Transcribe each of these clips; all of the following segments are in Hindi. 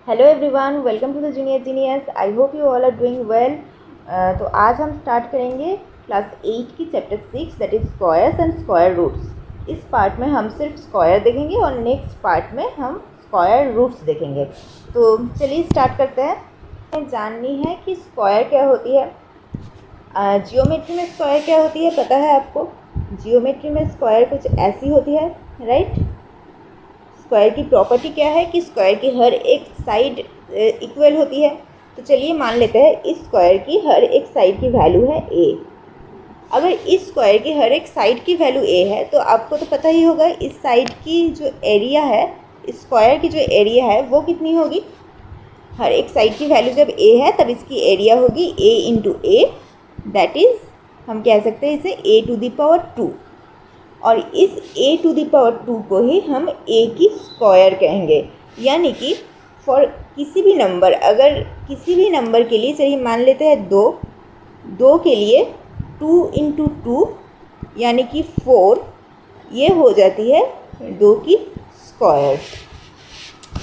Hello everyone, welcome to the junior genius. I hope you all are doing well. तो आज हम स्टार्ट करेंगे क्लास 8 की chapter 6 that is squares and square roots. इस पार्ट में हम सिर्फ स्क्वायर देखेंगे और नेक्स्ट पार्ट में हम स्क्वायर रूट्स देखेंगे। तो चलिए स्टार्ट करते हैं। जाननी है कि स्क्वायर क्या होती है। जियोमेट्री में स्क्वायर क्या होती है पता है आपको? जियोमेट्री में स्क्वायर कुछ ऐसी होती है, राइट? स्क्वायर की प्रॉपर्टी क्या है कि स्क्वायर की हर एक साइड इक्वल होती है। तो चलिए मान लेते हैं इस स्क्वायर की हर एक साइड की वैल्यू है a। अगर इस स्क्वायर की हर एक साइड की वैल्यू a है तो आपको तो पता ही होगा इस साइड की जो एरिया है, इस स्क्वायर की जो एरिया है वो कितनी होगी। हर एक साइड की वैल्यू जब a है तब इसकी एरिया होगी a into a, that is हम कह सकते हैं इसे a टू द पावर 2। और इस a टू द पावर 2 को ही हम a की स्क्वायर कहेंगे। यानी कि फॉर किसी भी नंबर, अगर किसी भी नंबर के लिए चलिए मान लेते हैं 2 के लिए 2 इंटू 2 यानी कि 4, ये हो जाती है 2 की स्क्वायर।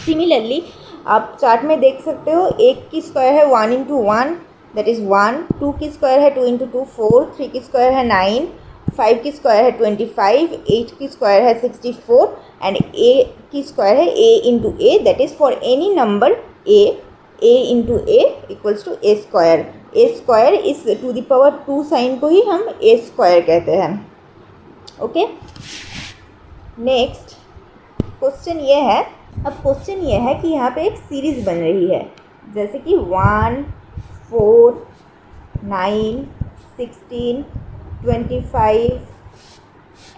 सिमिलरली आप चार्ट में देख सकते हो, एक की स्क्वायर है 1 इंटू 1 दैट इज़ 1, 2 की स्क्वायर है 2 इंटू 2 4, 3 की स्क्वायर है 9, 5 की स्क्वायर है 25, 8 की स्क्वायर है 64 एंड a की स्क्वायर है a into a, that is for any number a into a equals to a square. a square is to the power 2 sign को ही हम a स्क्वायर कहते हैं। ओके, नेक्स्ट क्वेश्चन ये है। अब क्वेश्चन ये है कि यहाँ पे एक सीरीज़ बन रही है, जैसे कि 1, 4, 9, 16, 25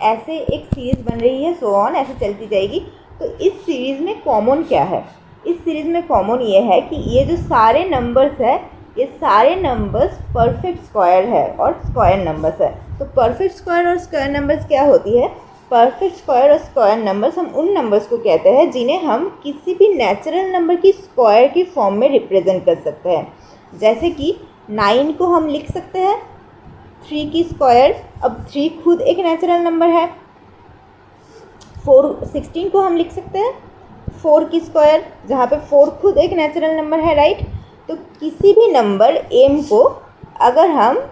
ऐसे एक सीरीज़ बन रही है, सो ऑन ऐसे चलती जाएगी। तो इस सीरीज़ में कॉमन क्या है? इस सीरीज़ में कॉमन ये है कि ये जो सारे नंबर्स है, ये सारे नंबर्स परफेक्ट स्क्वायर है और स्क्वायर नंबर्स है। तो परफेक्ट स्क्वायर और स्क्वायर नंबर्स क्या होती है? परफेक्ट स्क्वायर और स्क्वायर नंबर्स हम उन नंबर्स को कहते हैं जिन्हें हम किसी भी नेचुरल नंबर की स्क्वायर की फॉर्म में रिप्रेजेंट कर सकते हैं। जैसे कि 9 को हम लिख सकते हैं 3 की स्क्वायर। अब 3 खुद एक नेचुरल नंबर है। 16 को हम लिख सकते हैं 4 की स्क्वायर, जहाँ पे 4 खुद एक नेचुरल नंबर है, राइट? तो किसी भी नंबर m को अगर हम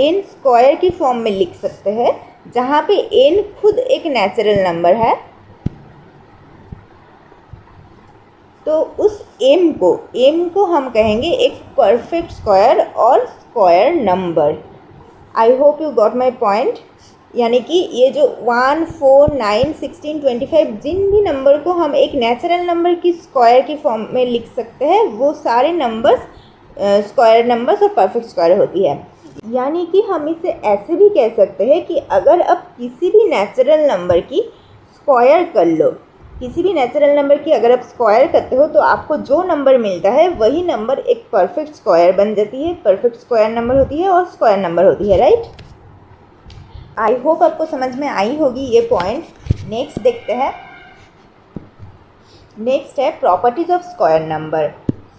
n स्क्वायर की फॉर्म में लिख सकते हैं, जहाँ पे n खुद एक नेचुरल नंबर है, तो उस m को हम कहेंगे एक परफेक्ट स्क्वायर और square number. I hope you got my point. यानी कि ये जो 1, 4, 9, 16, 25 जिन भी नंबर को हम एक नेचुरल नंबर की स्क्वायर की फॉर्म में लिख सकते हैं, वो सारे नंबर्स स्क्वायर नंबर्स और परफेक्ट स्क्वायर होती है। यानी कि हम इसे ऐसे भी कह सकते हैं कि अगर आप किसी भी नेचुरल नंबर की स्क्वायर कर लो, किसी भी नेचुरल नंबर की अगर आप स्क्वायर करते हो तो आपको जो नंबर मिलता है वही नंबर एक परफेक्ट स्क्वायर बन जाती है, परफेक्ट स्क्वायर नंबर होती है और स्क्वायर नंबर होती है, राइट? आई होप आपको समझ में आई होगी ये पॉइंट। नेक्स्ट देखते हैं। नेक्स्ट है properties of square number.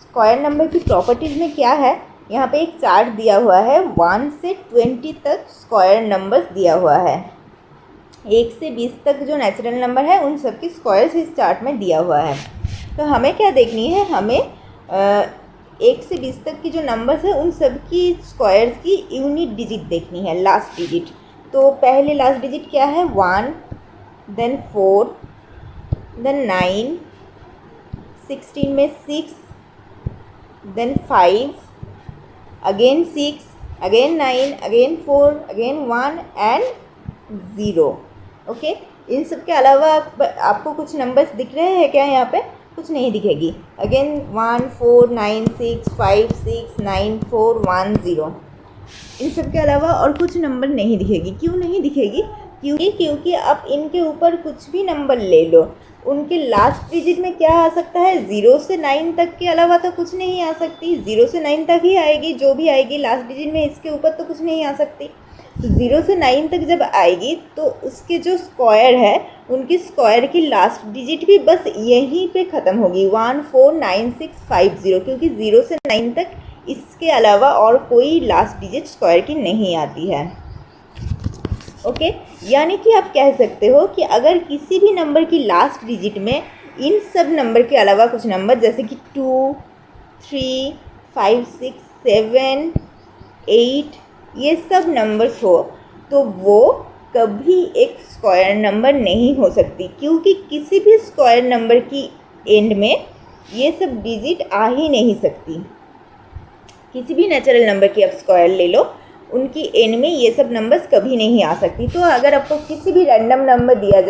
Square number की प्रॉपर्टीज़ में क्या है? यहाँ पे एक चार्ट दिया हुआ है, 1 से 20 तक स्क्वायर नंबर्स दिया हुआ है। 1 से 20 तक जो नेचुरल नंबर है उन सब की स्क्वायर्स इस चार्ट में दिया हुआ है। तो हमें क्या देखनी है? हमें 1 से 20 तक की जो नंबर्स है उन सब की स्क्वायर्स की यूनिट डिजिट देखनी है, लास्ट डिजिट। तो पहले लास्ट डिजिट क्या है? 1, देन 4, देन 9, 16 में 6, then 5, again 6, again 9, again 4, again 1 and 0। Okay, इन सब के अलावा आपको कुछ नंबर्स दिख रहे हैं क्या? यहाँ पे कुछ नहीं दिखेगी। अगेन 1, 4, 9, 6, 5, 6, 9, 4, 1, 0। इन सब के अलावा और कुछ नंबर नहीं दिखेगी। क्यों नहीं दिखेगी? क्योंकि आप इनके ऊपर कुछ भी नंबर ले लो, उनके लास्ट डिजिट में क्या आ सकता है? 0 से 9 तक के अलावा तो कुछ नहीं आ सकती। 0 से 9 तक ही आएगी, जो भी आएगी लास्ट डिजिट में, इसके ऊपर तो कुछ नहीं आ सकती। तो 0 से 9 तक जब आएगी तो उसके जो स्क्वायर है उनकी स्क्वायर की लास्ट डिजिट भी बस यहीं पे ख़त्म होगी, 1, 4, 9, 6, 5, 0। क्योंकि 0 से 9 तक इसके अलावा और कोई लास्ट डिजिट स्क्वायर की नहीं आती है। ओके, यानी कि आप कह सकते हो कि अगर किसी भी नंबर की लास्ट डिजिट में इन सब नंबर के अलावा कुछ नंबर जैसे कि 2, 3, 5, 6, 7, 8 ये सब नंबर्स हो तो वो कभी एक स्क्वायर नंबर नहीं हो सकती, क्योंकि किसी भी स्क्वायर नंबर की एंड में ये सब डिजिट आ ही नहीं सकती। किसी भी नेचुरल नंबर की आप स्क्वायर ले लो, उनकी एंड में ये सब नंबर्स कभी नहीं आ सकती। तो अगर आपको किसी भी रैंडम नंबर दिया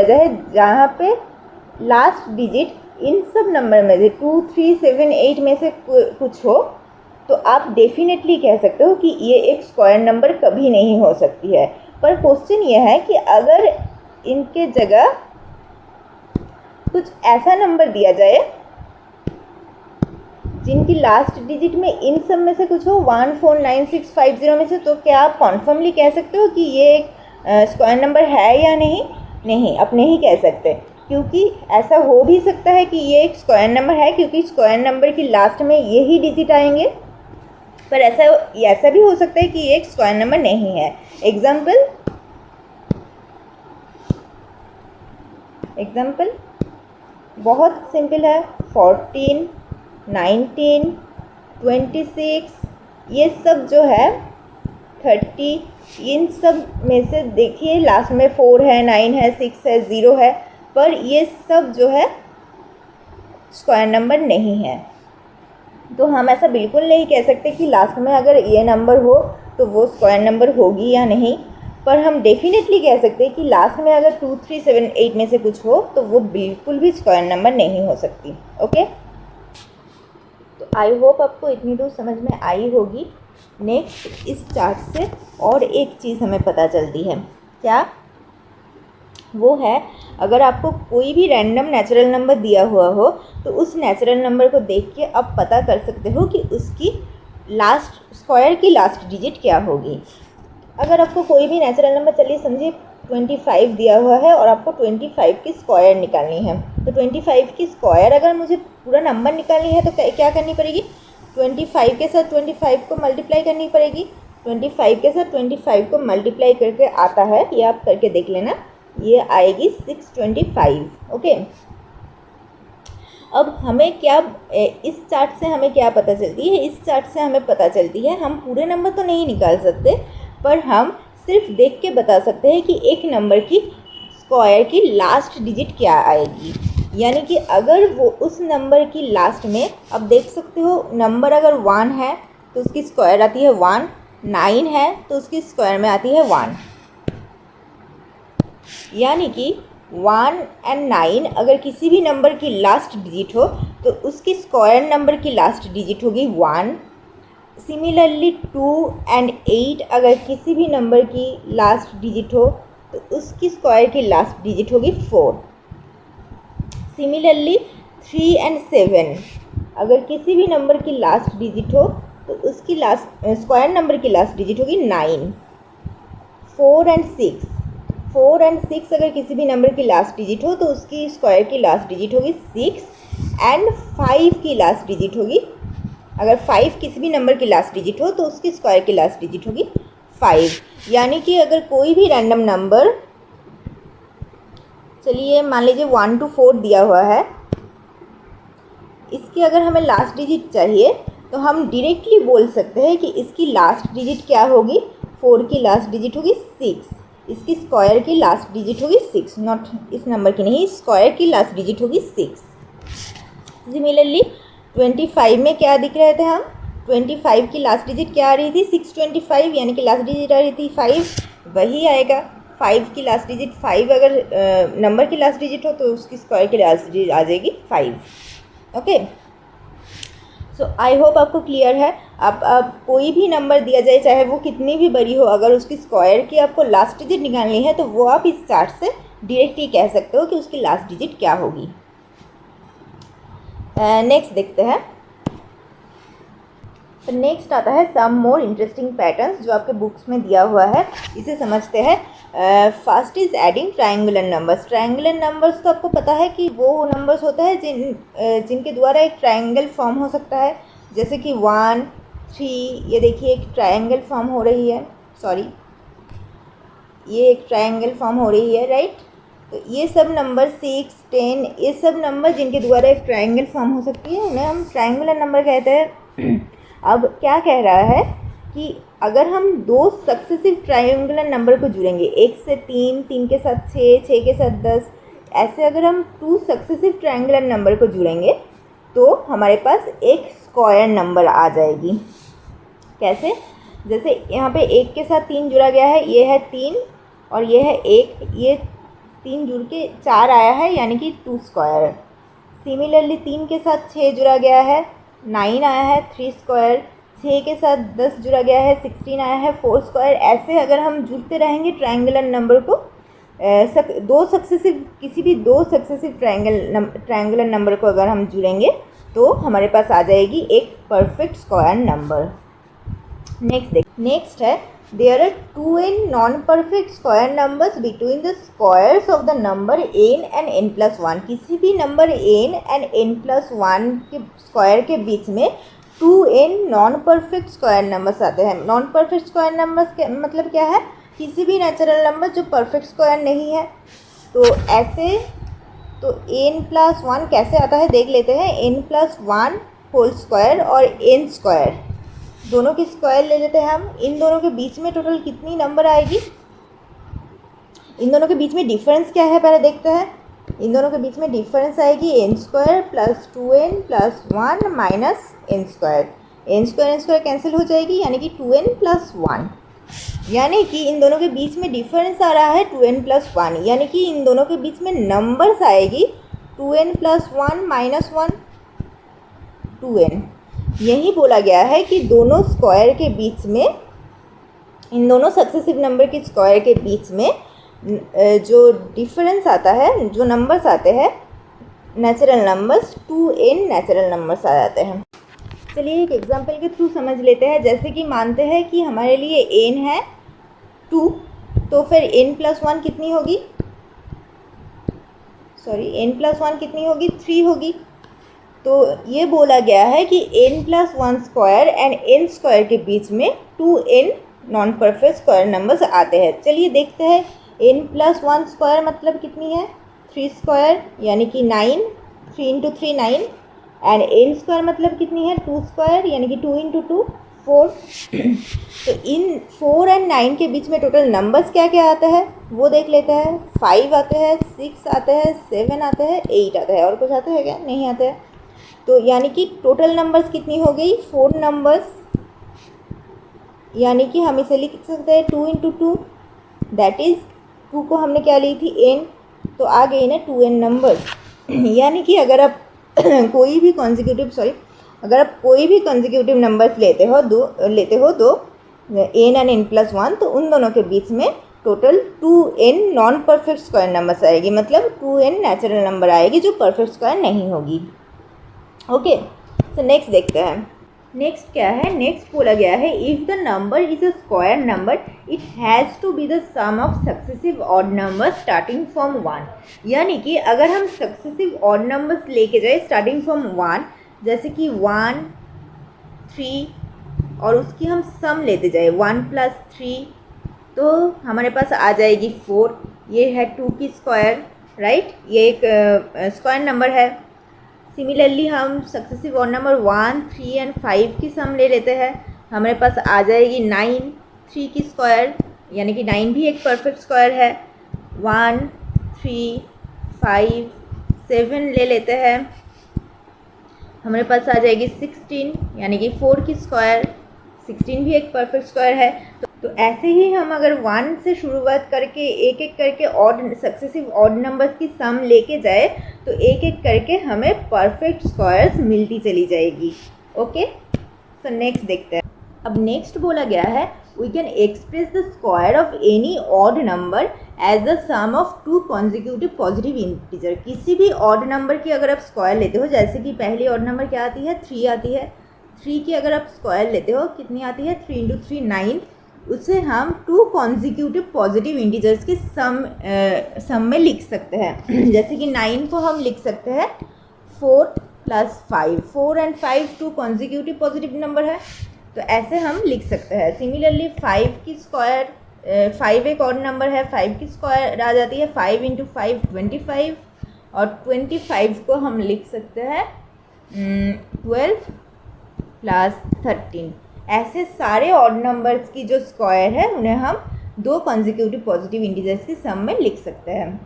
जाए, जहाँ पे लास्ट डिजिट इन सब नंबर में से 2, 3, 7, 8 में से कुछ हो, तो आप डेफिनेटली कह सकते हो कि ये एक स्क्वायर नंबर कभी नहीं हो सकती है। पर क्वेश्चन ये है कि अगर इनके जगह कुछ ऐसा नंबर दिया जाए जिनकी लास्ट डिजिट में इन सब में से कुछ हो 1, 4, 9, 6, 5, 0 में से, तो क्या आप कॉन्फर्मली कह सकते हो कि ये एक स्क्वायर नंबर है या नहीं? नहीं, आप नहीं कह सकते, क्योंकि ऐसा हो भी सकता है कि ये एक स्क्वायर नंबर है क्योंकि स्क्वायर नंबर की लास्ट में यही डिजिट आएंगे, पर ऐसा भी हो सकता है कि ये एक स्क्वायर नंबर नहीं है। एग्जाम्पल बहुत सिंपल है। 14, 19, 26 ये सब जो है 30, इन सब में से देखिए लास्ट में 4 है, 9 है, 6 है, 0 है, पर ये सब जो है स्क्वायर नंबर नहीं है। तो हम ऐसा बिल्कुल नहीं कह सकते कि लास्ट में अगर ये नंबर हो तो वो स्क्वायर नंबर होगी या नहीं, पर हम डेफिनेटली कह सकते हैं कि लास्ट में अगर 2, 3, 7, 8 में से कुछ हो तो वो बिल्कुल भी स्क्वायर नंबर नहीं हो सकती। ओके, तो आई होप आपको इतनी दूर समझ में आई होगी। नेक्स्ट, इस चार्ट से और एक चीज़ हमें पता चलती है, क्या? वो है, अगर आपको कोई भी रैंडम नेचुरल नंबर दिया हुआ हो तो उस नेचुरल नंबर को देख के आप पता कर सकते हो कि उसकी लास्ट स्क्वायर की लास्ट डिजिट क्या होगी। अगर आपको कोई भी नेचुरल नंबर, चलिए समझिए 25 दिया हुआ है और आपको 25 की स्क्वायर निकालनी है, तो 25 की स्क्वायर अगर मुझे पूरा नंबर निकालनी है तो क्या करनी पड़ेगी? 25 के साथ 25 को मल्टीप्लाई करनी पड़ेगी। 25 के साथ 25 को मल्टीप्लाई करके आता है, ये आप करके देख लेना, ये आएगी 625। ओके, अब हमें क्या इस चार्ट से हमें क्या पता चलती है? इस चार्ट से हमें पता चलती है, हम पूरे नंबर तो नहीं निकाल सकते, पर हम सिर्फ देख के बता सकते हैं कि एक नंबर की स्क्वायर की लास्ट डिजिट क्या आएगी। यानी कि अगर वो उस नंबर की लास्ट में, अब देख सकते हो नंबर अगर 1 है तो उसकी स्क्वायर आती है 1, 9 है तो उसकी स्क्वायर में आती है 1, यानी कि 1 और 9 अगर किसी भी नंबर की लास्ट डिजिट हो तो उसकी स्क्वायर नंबर की लास्ट डिजिट होगी 1। सिमिलरली 2 और 8 अगर किसी भी नंबर की लास्ट डिजिट हो तो उसकी स्क्वायर की लास्ट डिजिट होगी 4। सिमिलरली 3 और 7 अगर किसी भी नंबर की लास्ट डिजिट हो तो उसकी लास्ट स्क्वायर नंबर की लास्ट डिजिट होगी 9। 4 और 6 अगर किसी भी नंबर की लास्ट डिजिट हो तो उसकी स्क्वायर की लास्ट डिजिट होगी 6 एंड 5 की लास्ट डिजिट होगी, अगर 5 किसी भी नंबर की लास्ट डिजिट हो तो उसकी स्क्वायर की लास्ट डिजिट होगी 5। यानी कि अगर कोई भी रैंडम नंबर, चलिए मान लीजिए 1 to 4 दिया हुआ है, इसकी अगर हमें लास्ट डिजिट चाहिए तो हम डायरेक्टली बोल सकते हैं कि इसकी लास्ट डिजिट क्या होगी? 4 की लास्ट डिजिट होगी 6, इसकी स्क्वायर की लास्ट डिजिट होगी 6, नॉट इस नंबर की नहीं, स्क्वायर की लास्ट डिजिट होगी 6। सिमिलरली 25 में क्या दिख रहे थे हम? 25 की लास्ट डिजिट क्या आ रही थी? 625, यानी कि लास्ट डिजिट आ रही थी 5, वही आएगा। 5 की लास्ट डिजिट 5 अगर नंबर की लास्ट डिजिट हो तो उसकी स्क्वायर की लास्ट डिजिट आ जाएगी 5। ओके, सो आई होप आपको क्लियर है। आप कोई भी नंबर दिया जाए चाहे वो कितनी भी बड़ी हो, अगर उसकी स्क्वायर की आपको लास्ट डिजिट निकालनी है तो वो आप इस चार्ट से डायरेक्टली कह सकते हो कि उसकी लास्ट डिजिट क्या होगी। नेक्स्ट देखते हैं। तो नेक्स्ट आता है सम मोर इंटरेस्टिंग पैटर्न्स, जो आपके बुक्स में दिया हुआ है, इसे समझते हैं। First is adding triangular numbers. Triangular numbers तो आपको पता है कि वो नंबर्स होता है जिनके द्वारा एक ट्रायंगल फॉर्म हो सकता है, जैसे कि 1, 3, ये देखिए एक ट्रायंगल फॉर्म हो रही है, सॉरी ये एक ट्रायंगल फॉर्म हो रही है, राइट। तो ये सब नंबर 6, 10, ये सब नंबर जिनके द्वारा एक ट्रायंगल फॉर्म हो सकती है उन्हें हम ट्रायंगुलर नंबर कहते हैं। अब क्या कह रहा है कि अगर हम दो सक्सेसिव ट्रायंगुलर नंबर को जुड़ेंगे, 1 से 3, 3 के साथ 6, 6 के साथ 10, ऐसे अगर हम 2 सक्सेसिव ट्रायंगुलर नंबर को जुड़ेंगे तो हमारे पास एक स्क्वायर नंबर आ जाएगी। कैसे? जैसे यहाँ पे 1 के साथ 3 जुड़ा गया है, ये है 3 और ये है 1, ये 3 जुड़ के 4 आया है, यानी कि 2 स्क्वायर। सिमिलरली 3 के साथ 6 जुड़ा गया है, 9 आया है, 3 स्क्वायर। 6 के साथ 10 जुड़ा गया है, 16 आया है, 4 स्क्वायर। ऐसे अगर हम जुड़ते रहेंगे ट्रायंगुलर नंबर को, किसी भी दो सक्सेसिव ट्रायंगुलर नंबर को अगर हम जुड़ेंगे तो हमारे पास आ जाएगी एक परफेक्ट स्क्वायर नंबर। नेक्स्ट है there are 2n non perfect square numbers between the squares of the number n and n+1। किसी भी नंबर n एंड n+1 के स्क्वायर के बीच में 2n non perfect square numbers आते हैं। नॉन परफेक्ट स्क्वायर नंबर्स मतलब क्या है? किसी भी नेचुरल नंबर जो परफेक्ट स्क्वायर नहीं है। तो ऐसे तो n+1 कैसे आता है देख लेते हैं। n+1 होल स्क्वायर और n स्क्वायर दोनों की स्क्वायर ले लेते हैं हम। इन दोनों के बीच में टोटल कितनी नंबर आएगी? इन दोनों के बीच में डिफरेंस क्या है पहले देखते हैं। इन दोनों के बीच में डिफरेंस आएगी n square plus 2n plus 1 minus n square. n square cancel हो जाएगी, यानी कि 2n प्लस 1। यानी कि इन दोनों के बीच में डिफरेंस आ रहा है 2n प्लस 1, यानी कि इन दोनों के बीच में नंबर्स आएगी 2n प्लस 1 माइनस 1 2n। यही बोला गया है कि दोनों स्क्वायर के बीच में, इन दोनों सक्सेसिव नंबर के स्क्वायर के बीच में जो डिफरेंस आता है, जो नंबर्स आते हैं natural numbers, 2n natural numbers आ जाते हैं। चलिए एक एग्जांपल के थ्रू समझ लेते हैं। जैसे कि मानते हैं कि हमारे लिए n है 2, तो फिर n+1 कितनी होगी? n+1 कितनी होगी? 3 होगी। तो ये बोला गया है कि n+1 square and n square के बीच में 2n non perfect square numbers आते हैं। चलिए देखते हैं। n+1 स्क्वायर मतलब कितनी है? 3 स्क्वायर, यानी कि 9, 3 × 3 9। एंड n स्क्वायर मतलब कितनी है? 2 स्क्वायर, यानी कि 2 × 2 4। तो इन 4 और 9 के बीच में टोटल नंबर्स क्या क्या आते हैं वो देख लेते हैं। 5 आते हैं, 6 आते हैं, 7 आते हैं, 8 आते हैं। और कुछ आते हैं क्या? नहीं आते हैं। तो यानी कि टोटल नंबर्स कितनी हो गई? 4 नंबर्स, यानी कि हम इसे लिख सकते हैं 2 × 2, दैट इज़ 2 को हमने क्या ली थी? n, तो आ गई ना 2n नंबर्स। यानी कि अगर आप कोई भी कॉन्जिक्यूटिव नंबर्स लेते हो दो n एंड n+1, तो उन दोनों के बीच में total 2n non perfect square numbers आएगी, मतलब 2n नेचुरल नंबर आएगी जो परफेक्ट स्क्वायर नहीं होगी। ओके, सो नेक्स्ट देखते हैं। नेक्स्ट क्या है? नेक्स्ट बोला गया है if the number is a square number it has to be the sum of successive odd numbers starting from 1। यानी कि अगर हम सक्सेसिव ऑड नंबर्स लेके जाए स्टार्टिंग फ्रॉम 1, जैसे कि 1, 3 और उसकी हम सम लेते जाए 1 + 3, तो हमारे पास आ जाएगी 4। ये है 2 की स्क्वायर, राइट। ये एक स्क्वायर नंबर है। सिमिलरली हम सक्सेसिव ऑड नंबर 1, 3 एंड 5 की सम ले लेते हैं, हमारे पास आ जाएगी 9, 3 की स्क्वायर, यानी कि 9 भी एक परफेक्ट स्क्वायर है। 1, 3, 5, 7 ले लेते हैं, हमारे पास आ जाएगी 16, यानी कि 4 की स्क्वायर, 16 भी एक परफेक्ट स्क्वायर है। तो ऐसे ही हम अगर 1 से शुरुआत करके एक एक करके सक्सेसिव ऑड नंबर्स की सम लेके जाए तो एक एक करके हमें परफेक्ट स्क्वायर्स मिलती चली जाएगी। ओके, सो नेक्स्ट देखते हैं। अब नेक्स्ट बोला गया है we can express the square of any odd number as the sum of 2 consecutive positive integer. किसी भी ऑड नंबर की अगर आप स्क्वायर लेते हो, जैसे कि पहली ऑड नंबर क्या आती है? 3 आती है। 3 की अगर आप स्क्वायर लेते हो कितनी आती है? 3 × 3 9। उसे हम 2 कॉन्जिक्यूटिव पॉजिटिव इंटीजर्स के सम में लिख सकते हैं। जैसे कि 9 को हम लिख सकते हैं 4 + 5। 4 एंड 5 2 कॉन्जिक्यूटिव पॉजिटिव नंबर है, तो ऐसे हम लिख सकते हैं। सिमिलरली 5 की स्क्वायर 5 एक और नंबर है, 5 की स्क्वायर आ जाती है 5 इंटू 5 25, और 25 को हम लिख सकते हैं 12 प्लस 13। ऐसे सारे ऑड नंबर्स की जो स्क्वायर है उन्हें हम दो कंसेक्यूटिव पॉजिटिव इंटीजर्स की सम में लिख सकते हैं।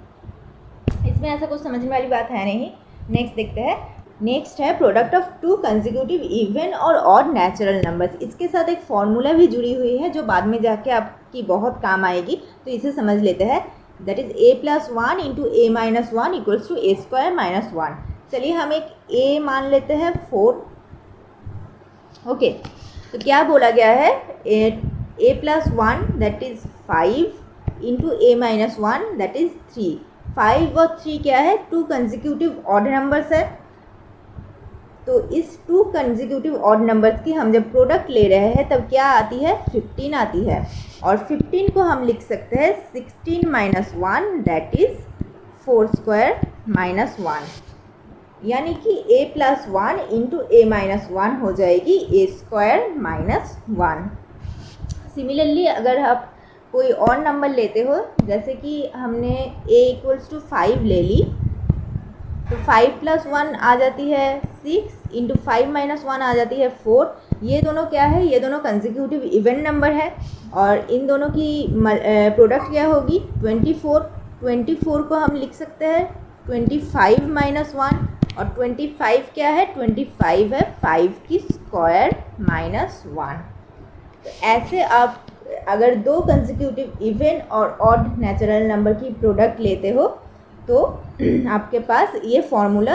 इसमें ऐसा कुछ समझने वाली बात है नहीं। नेक्स्ट देखते हैं। नेक्स्ट है product of to consecutive even और ऑड नेचुरल नंबर्स। इसके साथ एक फॉर्मूला भी जुड़ी हुई है जो बाद में जाके आपकी बहुत काम आएगी, तो इसे समझ लेते हैं। That is a plus one into a minus one equals to a square minus one. चलिए हम एक a मान लेते हैं 4। ओके, तो क्या बोला गया है, a plus one that is 5 into a minus one that is 3। 5 और 3 क्या है, टू कंसेक्यूटिव ऑड नंबर्स है। तो इस टू कंसेक्यूटिव ऑड नंबर्स की हम जब प्रोडक्ट ले रहे हैं तब क्या आती है, 15 आती है। और 15 को हम लिख सकते हैं 16 minus one that is 4 square minus one, यानी कि a plus one into a minus one हो जाएगी a square minus one. Similarly अगर आप कोई और नंबर लेते हो, जैसे कि हमने a इक्वल्स टू 5 ले ली, तो 5 प्लस वन आ जाती है 6 इंटू 5 माइनस वन आ जाती है 4। ये दोनों क्या है, ये दोनों कंसेक्यूटिव इवन नंबर है और इन दोनों की प्रोडक्ट क्या होगी 24। 24 को हम लिख सकते हैं 25 माइनस वन, और 25 क्या है, 25 है 5 की स्क्वायर माइनस वन। तो ऐसे आप अगर दो कंसेक्यूटिव इवन और ऑड नेचुरल नंबर की प्रोडक्ट लेते हो तो आपके पास ये फॉर्मूला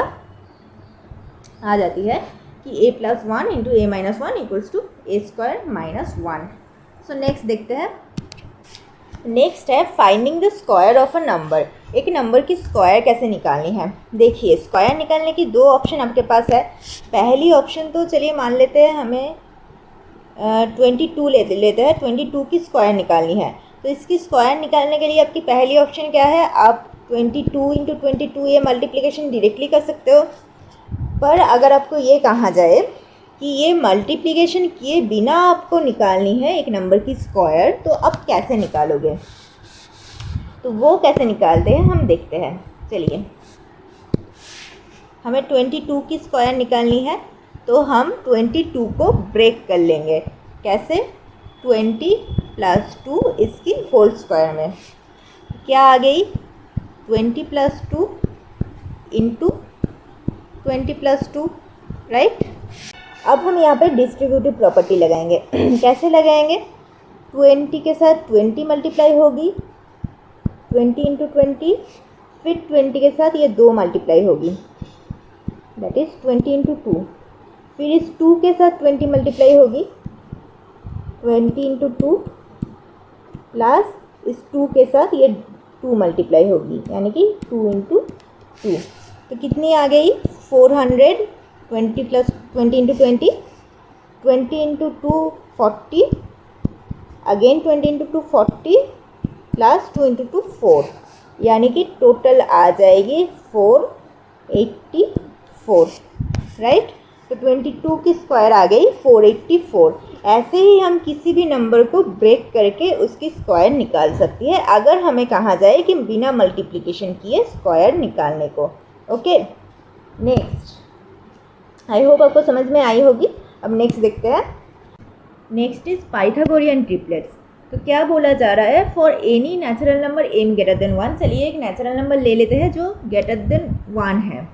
आ जाती है कि a plus one into a minus one equals to a square minus one. So next देखते हैं। नेक्स्ट है finding the square of a number. एक नंबर की स्क्वायर कैसे निकालनी है। देखिए, स्क्वायर निकालने की दो ऑप्शन आपके पास है। पहली ऑप्शन तो चलिए मान लेते हैं हमें 22 लेते हैं, 22 की स्क्वायर निकालनी है। तो इसकी स्क्वायर निकालने के लिए आपकी पहली ऑप्शन क्या है, आप 22 इंटू 22 ये मल्टीप्लिकेशन डायरेक्टली कर सकते हो। पर अगर आपको ये कहा जाए कि ये मल्टीप्लिकेशन किए बिना आपको निकालनी है एक नंबर की स्क्वायर, तो आप कैसे निकालोगे, तो वो कैसे निकालते हैं हम देखते हैं। चलिए, हमें 22 की स्क्वायर निकालनी है, तो हम 22 को ब्रेक कर लेंगे। कैसे, 20 प्लस 2 इसकी होल स्क्वायर में क्या आ गई, 20 प्लस 2 इंटू 20 प्लस 2, राइट। अब हम यहाँ पे डिस्ट्रीब्यूटिव प्रॉपर्टी लगाएंगे। कैसे लगाएंगे, 20 के साथ 20 मल्टीप्लाई होगी, 20 इंटू 20, फिर 20 के साथ ये 2 मल्टीप्लाई होगी, दैट इज़ 20 इंटू 2, फिर इस 2 के साथ 20 मल्टीप्लाई होगी, 20 इंटू 2, प्लस इस 2 के साथ ये 2 मल्टीप्लाई होगी, यानी कि 2 इंटू 2। तो कितनी आ गई, 400, 20 plus 20 into 20, 20 into 2 40, again 20 into 2 40, plus 2 into 2 4, यानी कि टोटल आ जाएगी 484, राइट। तो 22 की स्क्वायर आ गई 484। ऐसे ही हम किसी भी नंबर को ब्रेक करके उसकी स्क्वायर निकाल सकती है, अगर हमें कहा जाए कि बिना मल्टीप्लिकेशन किए स्क्वायर निकालने को। ओके, नेक्स्ट, आई होप आपको समझ में आई होगी। अब नेक्स्ट देखते हैं। Next is Pythagorean triplets. तो क्या बोला जा रहा है, for any natural number m greater than 1। चलिए एक नेचुरल नंबर ले लेते हैं जो ग्रेटर देन 1 है,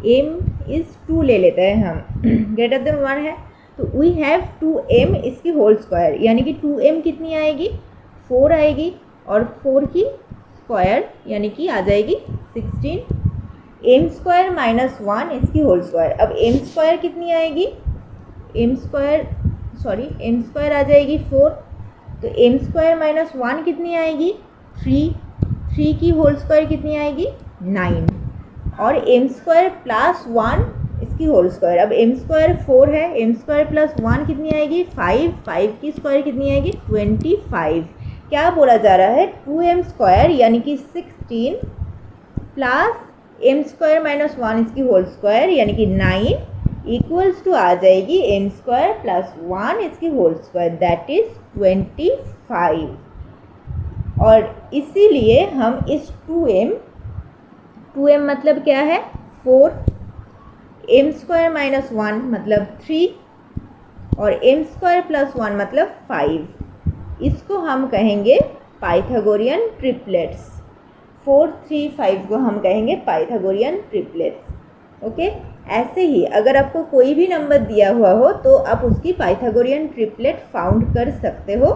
एम इज़ 2 ले लेते हैं हम, ग्रेटर देन 1 है, तो वी हैव 2m इसकी होल स्क्वायर, यानी कि 2m कितनी आएगी, 4 आएगी, और 4 की स्क्वायर यानी कि आ जाएगी 16, m स्क्वायर माइनस 1 इसकी होल स्क्वायर। अब m स्क्वायर कितनी आएगी, m स्क्वायर आ जाएगी 4, तो m स्क्वायर माइनस 1 कितनी आएगी, 3 की होल स्क्वायर कितनी आएगी, 9, और m स्क्वायर प्लस 1 इसकी होल स्क्वायर। अब m स्क्वायर 4 है, m स्क्वायर प्लस 1 कितनी आएगी, 5 की स्क्वायर कितनी आएगी, 25। क्या बोला जा रहा है, 2m स्क्वायर यानी कि 16 प्लस m स्क्वायर माइनस 1 इसकी होल स्क्वायर यानी कि 9 इक्वल्स टू आ जाएगी m स्क्वायर प्लस 1 इसकी होल स्क्वायर, दैट इज 25। और इसीलिए हम इस 2m मतलब क्या है 4, m² - 1 मतलब 3 और m² + 1 मतलब 5, इसको हम कहेंगे पाइथागोरियन ट्रिपलेट्स। 4, 3, 5 को हम कहेंगे पाइथागोरियन ट्रिपलेट्स। ओके, ऐसे ही अगर आपको कोई भी नंबर दिया हुआ हो तो आप उसकी पाइथागोरियन ट्रिपलेट फाउंड कर सकते हो।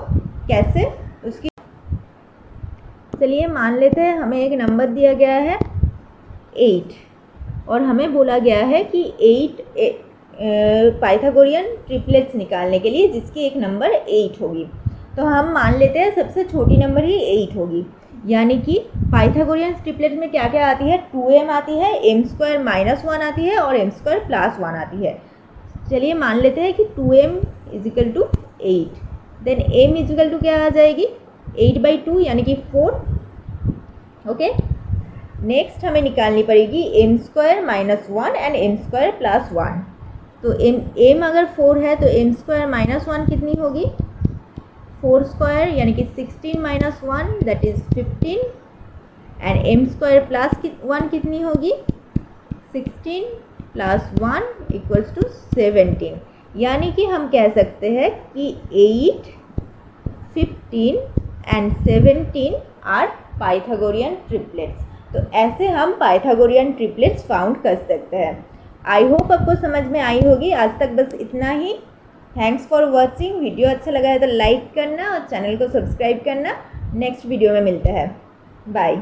कैसे उसकी, चलिए मान लेते हैं हमें एक नंबर दिया गया है 8 और हमें बोला गया है कि 8 पाइथागोरियन ट्रिपलेट्स निकालने के लिए जिसकी एक नंबर 8 होगी। तो हम मान लेते हैं सबसे छोटी नंबर ही 8 होगी, यानी कि पाइथागोरियन ट्रिपलेट में क्या क्या आती है, 2m आती है, m² - 1 आती है और m² + 1 आती है। चलिए मान लेते हैं कि 2m = 8, देन m = क्या आ जाएगी 8/2 यानी कि 4। ओके, नेक्स्ट हमें निकालनी पड़ेगी m² - 1 एंड m² + 1। तो m अगर 4 है तो m² - 1 कितनी होगी 4² यानी कि 16 - 1 दैट इज़ 15 एंड m² + 1 कितनी होगी 16 + 1 = 17। यानी कि हम कह सकते हैं कि 8, 15 एंड 17 आर पाइथागोरियन ट्रिपलेट्स। तो ऐसे हम पाइथागोरियन ट्रिपलेट्स फाउंड कर सकते हैं। आई होप आपको समझ में आई होगी। आज तक बस इतना ही। Thanks for watching. वीडियो अच्छा लगा है तो लाइक करना और चैनल को सब्सक्राइब करना। नेक्स्ट वीडियो में मिलते हैं। बाय।